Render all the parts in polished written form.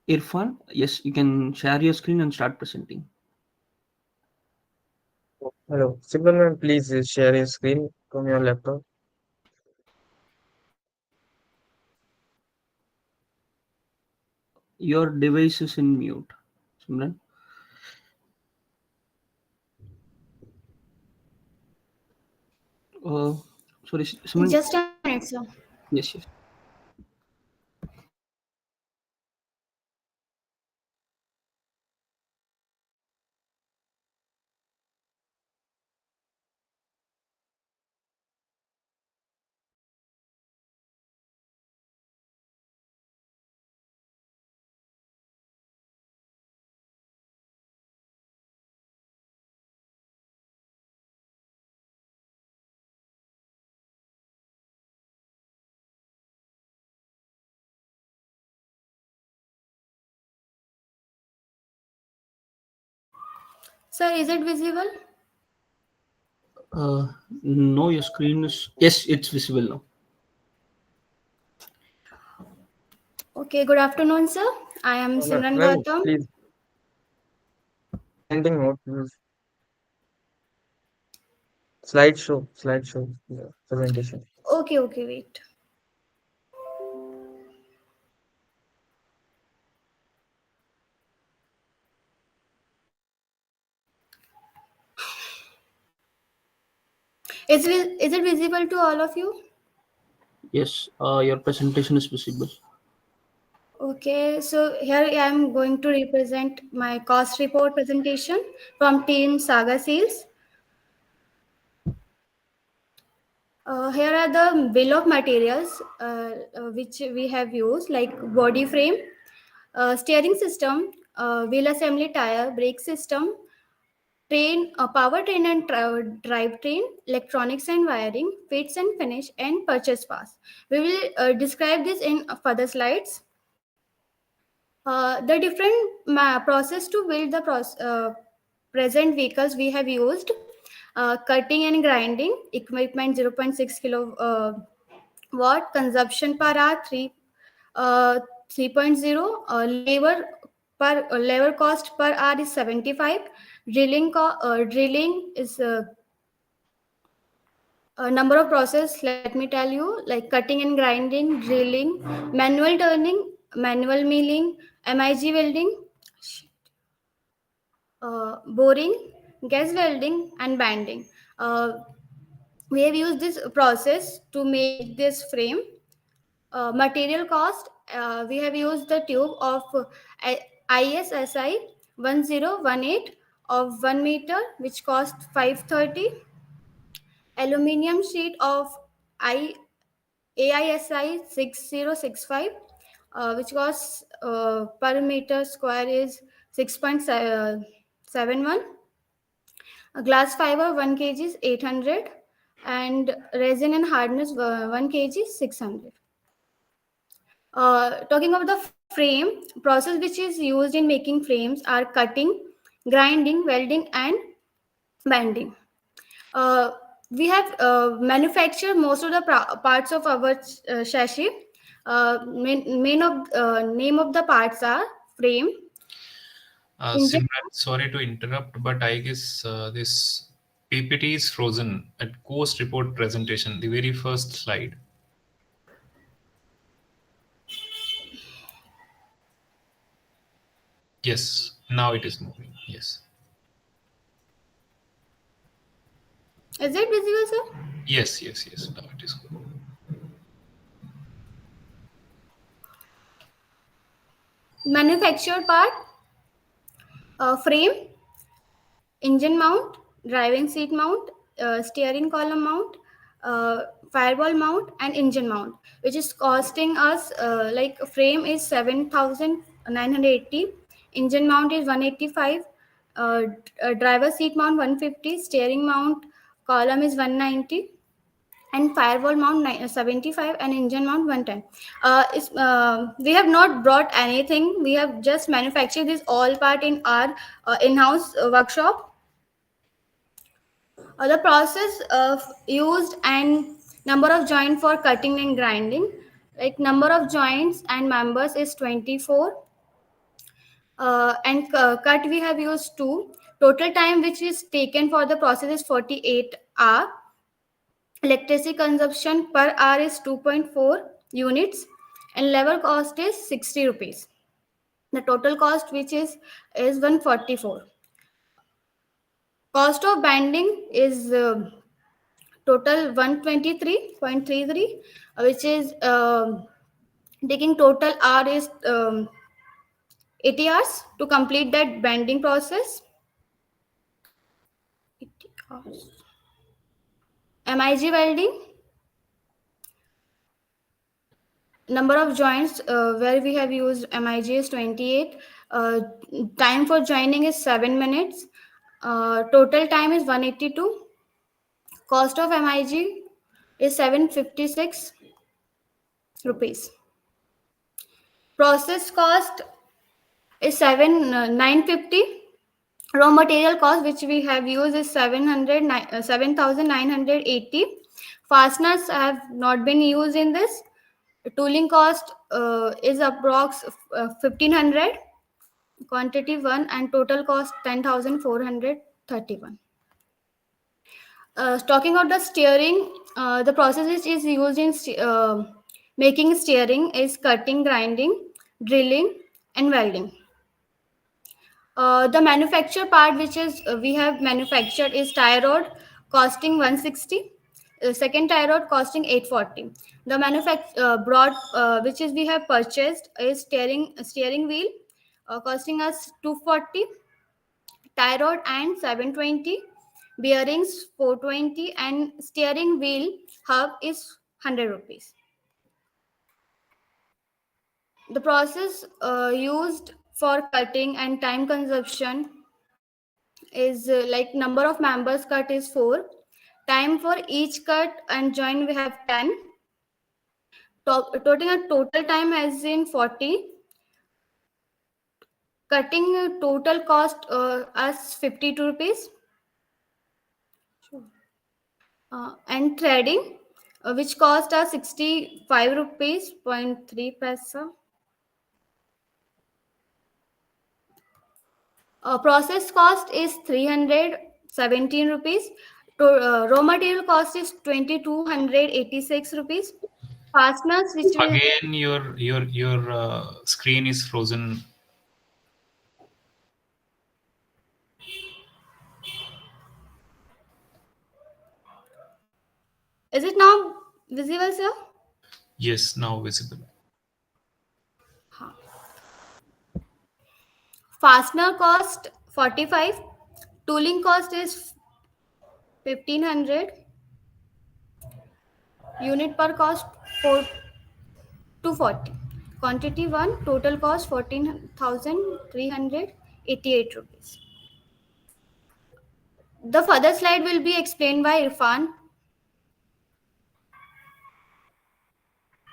Irfan, yes, you can share your screen and start presenting. Hello. Simran, please share your screen from your laptop. Your device is in mute, Simran. Uh, Sorry, Simran. Just a minute, sir. Yes, yes. Sir, is it visible? Uh, no, your screen is. Yes, it's visible now. Okay, good afternoon, sir. I am Simran Ma'am, Gautam. please presenting mode. Slideshow, yeah, presentation. Okay, wait. Is it visible to all of you? Yes, your presentation is visible. Okay, so here I am going to represent my cost report presentation from Team Saga Sales. Here are the bill of materials which we have used, like body frame, steering system, wheel assembly, tire, brake system, train, powertrain and drivetrain, electronics and wiring, fits and finish, and purchase pass. We will describe this in further slides. The different process to build the present vehicles we have used: cutting and grinding equipment 0.6 kilo watt, consumption per hour 3.0, labor cost per hour is 75, drilling is number of process. Let me tell you, like cutting and grinding, drilling, manual turning, manual milling, mig welding, boring, gas welding, and banding. We have used this process to make this frame. Material cost, we have used the tube of ISSI 1018 of 1 meter, which cost 530. Aluminium sheet of I AISI 6065, which costs per meter square is 6.71. Glass fiber 1 kg is 800, and resin and hardness 1 kg 600. Talking about the frame, process which is used in making frames are cutting, grinding, welding, and bending. Uh, we have manufactured most of the parts of our chassis. Name of the parts are frame, engine. Simran, sorry to interrupt, but I guess this PPT is frozen at course report presentation, the very first slide. Yes, now it is moving. Yes. Is it visible, sir? Yes, yes, yes. Now it is good. Manufactured part: frame, engine mount, driving seat mount, steering column mount, firewall mount, and engine mount, which is costing us like frame is 7,980, engine mount is 185, driver seat mount 150, steering mount column is 190, and firewall mount 75, and engine mount 110. We have not brought anything. We have just manufactured this all part in our in-house workshop. The process of used and number of joint for cutting and grinding, like number of joints and members is 24. And cut we have used 2. Total time which is taken for the process is 48 hour. Electricity consumption per hour is 2.4 units, and labor cost is 60 rupees. The total cost which is 144. Cost of binding is total 123.33, which is taking total hour is 80 hours to complete that bending process. 80 hours. MIG welding, number of joints where we have used MIG is 28. Time for joining is 7 minutes. Total time is 182. Cost of MIG is 756 rupees. Process cost is 950. Raw material cost which we have used is 7,980. Fasteners have not been used in this. Tooling cost is approx 1,500. Quantity 1 and total cost 10,431. Talking about the steering, the process which is used in making steering is cutting, grinding, drilling, and welding. The manufacture part which is we have manufactured is tie rod costing 160. Second tie rod costing 840. The broad which is we have purchased is steering wheel costing us 240. Tie rod and 720. Bearings 420 and steering wheel hub is 100 rupees. The process used for cutting and time consumption is like number of members cut is 4. Time for each cut and join we have 10. Total time has in 40. Cutting total cost as 52 rupees. And threading which cost us 65 rupees 0.3 paisa. Process cost is 317 rupees. Raw material cost is 2286 rupees. Fasteners which we Again, your screen is frozen. is it now visible, sir? Yes, now visible. Fastener cost 45. Tooling cost is 1500. Unit per cost 240. Quantity 1. Total cost 14,388 rupees. The further slide will be explained by Irfan.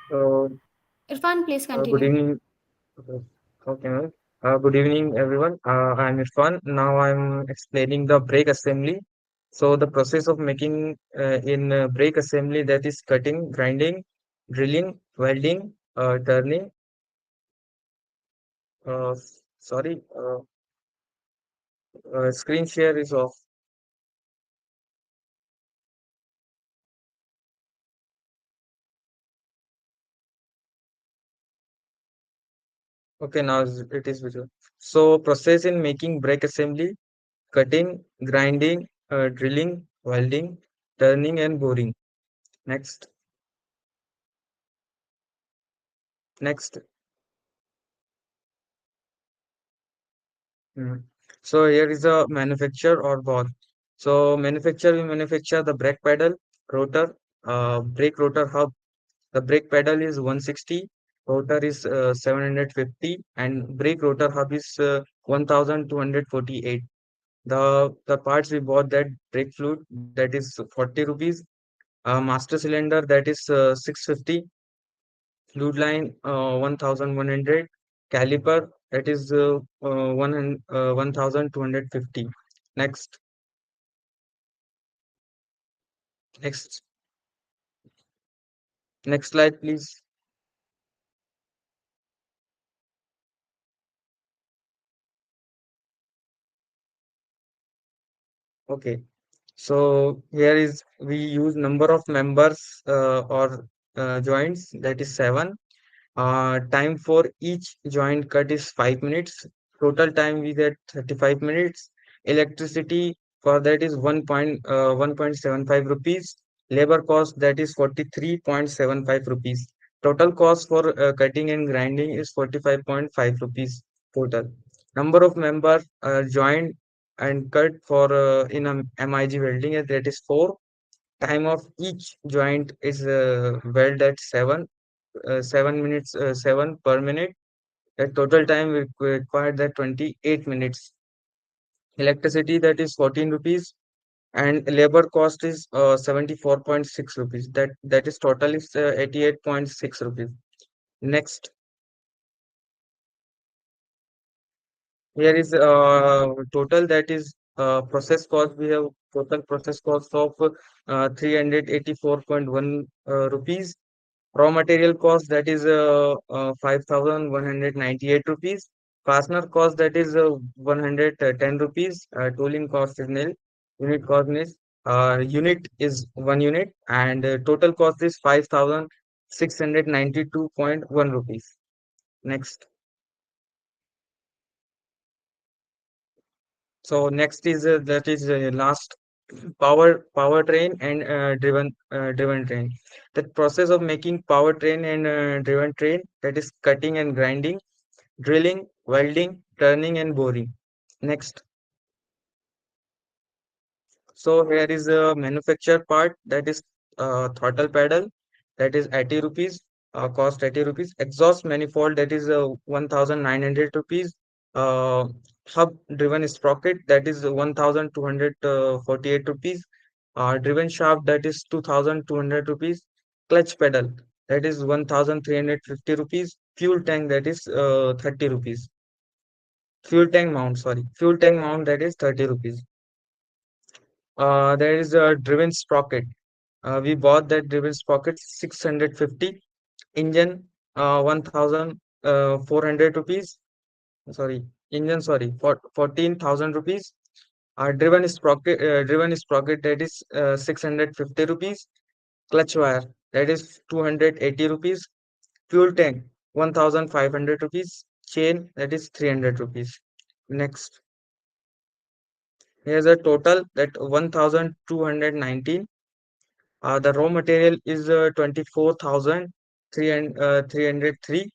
So, Irfan, please good continue. evening. Okay, okay, ma'am. Good evening, everyone. I'm Irfan. Now I'm explaining the brake assembly. So the process of making in brake assembly, that is cutting, grinding, drilling, welding, turning. Sorry, screen share is off. Okay, now it is visual. So process in making brake assembly: cutting, grinding, drilling, welding, turning, and boring. Next, next. Mm. So here is a manufacture or both. So manufacture, we manufacture the brake pedal, rotor, brake rotor hub. The brake pedal is 160, rotor is 750, and brake rotor hub is 1248. The parts we bought, that brake fluid, that is 40 rupees. Master cylinder, that is 650. Fluid line 1100. Caliper, that is 1250. Next, next, next slide, please. Okay. So here is we use number of members or joints, that is 7. Time for each joint cut is 5 minutes. Total time we get 35 minutes. Electricity for that is 1.75 rupees. Labor cost that is 43.75 rupees. Total cost for cutting and grinding is 45.5 rupees total. Number of members joined and cut for in a MIG welding, that is 4. Time of each joint is weld at 7 minutes, 7 per minute. The total time required that 28 minutes. Electricity that is 14 rupees, and labor cost is 74.6 rupees. That is total is 88.6 rupees. Next, here is total, that is process cost. We have total process cost of 384.1 rupees. Raw material cost that is 5,198 rupees. Fastener cost that is 110 rupees. Tooling cost is nil. Unit is 1 unit, and total cost is 5,692.1 rupees. Next. So next is that is last, powertrain and driven train. The process of making powertrain and driven train, that is cutting and grinding, drilling, welding, turning and boring. Next. So here is the manufacture part, that is throttle pedal, that is 80 rupees, cost 80 rupees. Exhaust manifold, that is 1,900 rupees. Uh, Hub driven sprocket, that is 1,248 rupees. Driven shaft, that is 2,200 rupees. Clutch pedal, that is 1,350 rupees. Fuel tank, that is 30 rupees. Fuel tank mount, that is 30 rupees. There is a driven sprocket. We bought that driven sprocket 650. Engine 1,400 rupees. Sorry, engine, sorry, for 14,000 rupees. Driven sprocket, that is 650 rupees. Clutch wire, that is 280 rupees. Fuel tank 1,500 rupees. Chain, that is 300 rupees. Next, here's a total that 1,219. The raw material is 24,303.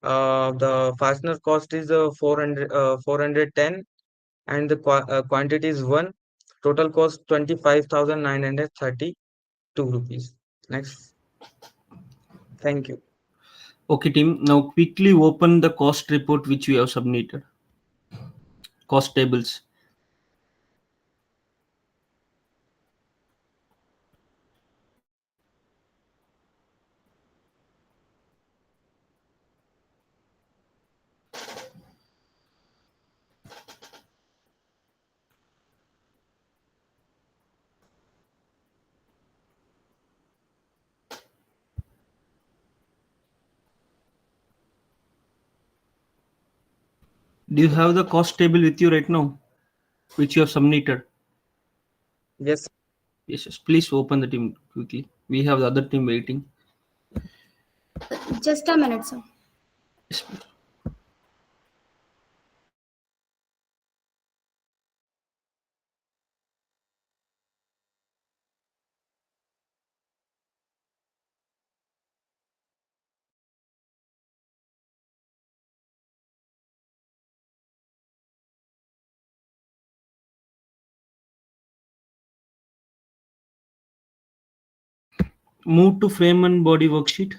The fastener cost is 410, and the quantity is 1. Total cost 25,932 rupees. Next. Thank you. Okay, team. Now quickly open the cost report which we have submitted. Cost tables. Do you have the cost table with you right now, which you have submitted? Yes. Yes, yes. Please open the team quickly. We have the other team waiting. Just a minute, sir. Yes, please. Move to frame and body worksheet.